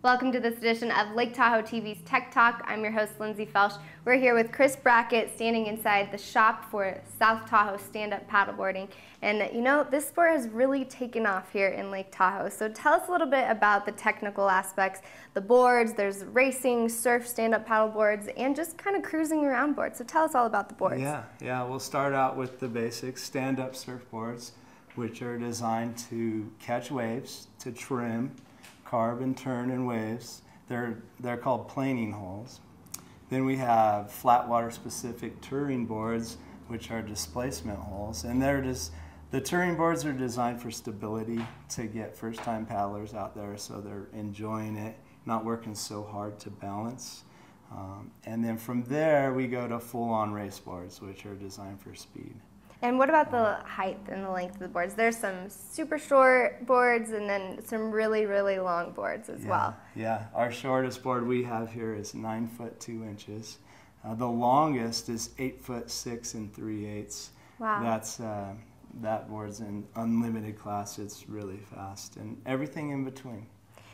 Welcome to this edition of Lake Tahoe TV's Tech Talk. I'm your host, Lindsey Felsch. We're here with Chris Brackett, standing inside the shop for South Tahoe stand-up paddleboarding. And you know, this sport has really taken off here in Lake Tahoe. So tell us a little bit about the technical aspects, the boards, there's racing, surf, stand-up paddleboards, and just kind of cruising around boards. So tell us all about the boards. Yeah, we'll start out with the basics, stand-up surfboards, which are designed to catch waves, to trim, carve and turn in waves. They're called planing holes. Then we have flat water specific touring boards, which are displacement holes. And the touring boards are designed for stability, to get first time paddlers out there so they're enjoying it, not working so hard to balance. And then from there we go to full on race boards, which are designed for speed. And what about the height and the length of the boards? There's some super short boards and then some really, really long boards as well. Yeah, our shortest board we have here is 9 foot 2 inches. The longest is 8 foot 6 3/8. Wow. That board's in unlimited class. It's really fast, and everything in between.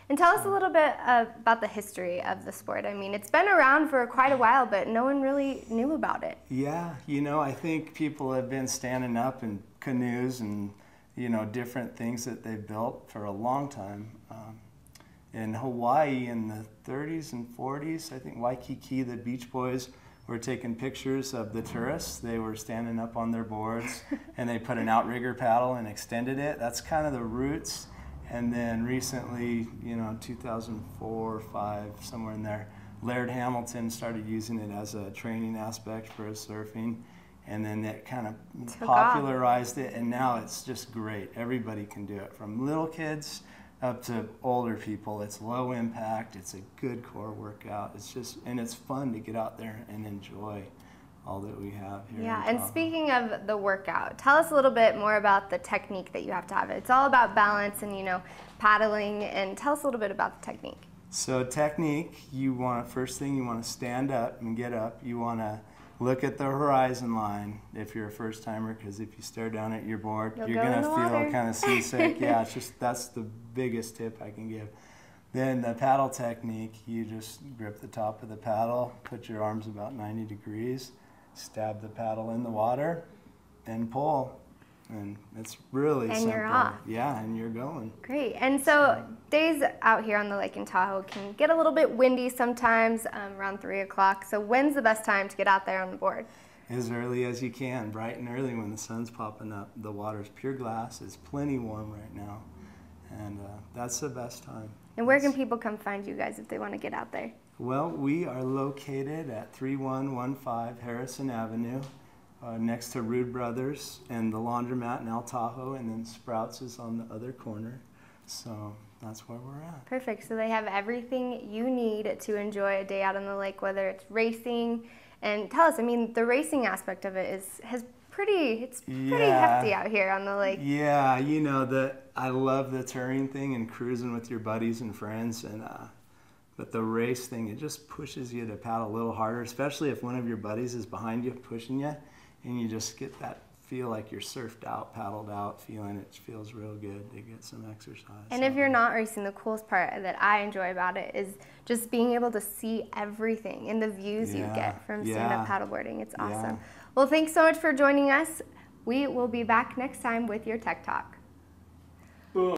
And tell us a little bit about the history of the sport. I mean, it's been around for quite a while, but no one really knew about it. Yeah, you know, I think people have been standing up in canoes and, you know, different things that they've built for a long time. In Hawaii in the 30s and 40s, I think Waikiki, the Beach Boys, were taking pictures of the tourists. They were standing up on their boards and they put an outrigger paddle and extended it. That's kind of the roots. And then recently, you know, 2004 or 5, somewhere in there, Laird Hamilton started using it as a training aspect for his surfing. And then that kind of popularized it, and now it's just great. Everybody can do it, from little kids up to older people. It's low impact, it's a good core workout. And it's fun to get out there and enjoy all that we have here. Yeah, and speaking of the workout, tell us a little bit more about the technique that you have to have. It's all about balance and, you know, paddling, and tell us a little bit about the technique. So technique, first thing you want to stand up and get up. You want to look at the horizon line if you're a first timer, because if you stare down at your board, you're going to feel kind of seasick. Yeah, that's the biggest tip I can give. Then the paddle technique, you just grip the top of the paddle, put your arms about 90 degrees, stab the paddle in the water, and pull. And it's really simple. And you're off. Yeah, and you're going. Great. And so days out here on the lake in Tahoe can get a little bit windy sometimes, around 3 o'clock. So when's the best time to get out there on the board? As early as you can, bright and early when the sun's popping up. The water's pure glass. It's plenty warm right now. And that's the best time. And where can people come find you guys if they want to get out there? Well, we are located at 3115 Harrison Avenue, next to Rude Brothers and the laundromat in El Tahoe, and then Sprouts is on the other corner. So that's where we're at. Perfect. So they have everything you need to enjoy a day out on the lake, whether it's racing. And tell us, I mean, the racing aspect of it it's pretty hefty out here on the lake. Yeah, you know, I love the touring thing and cruising with your buddies and friends, but the race thing, it just pushes you to paddle a little harder, especially if one of your buddies is behind you pushing you, and you just get that feel like you're surfed out, paddled out feeling. It feels real good to get some exercise. And if you're not racing, the coolest part that I enjoy about it is just being able to see everything and the views you get from stand-up paddleboarding. It's awesome. Well, thanks so much for joining us. We will be back next time with your Tech Talk.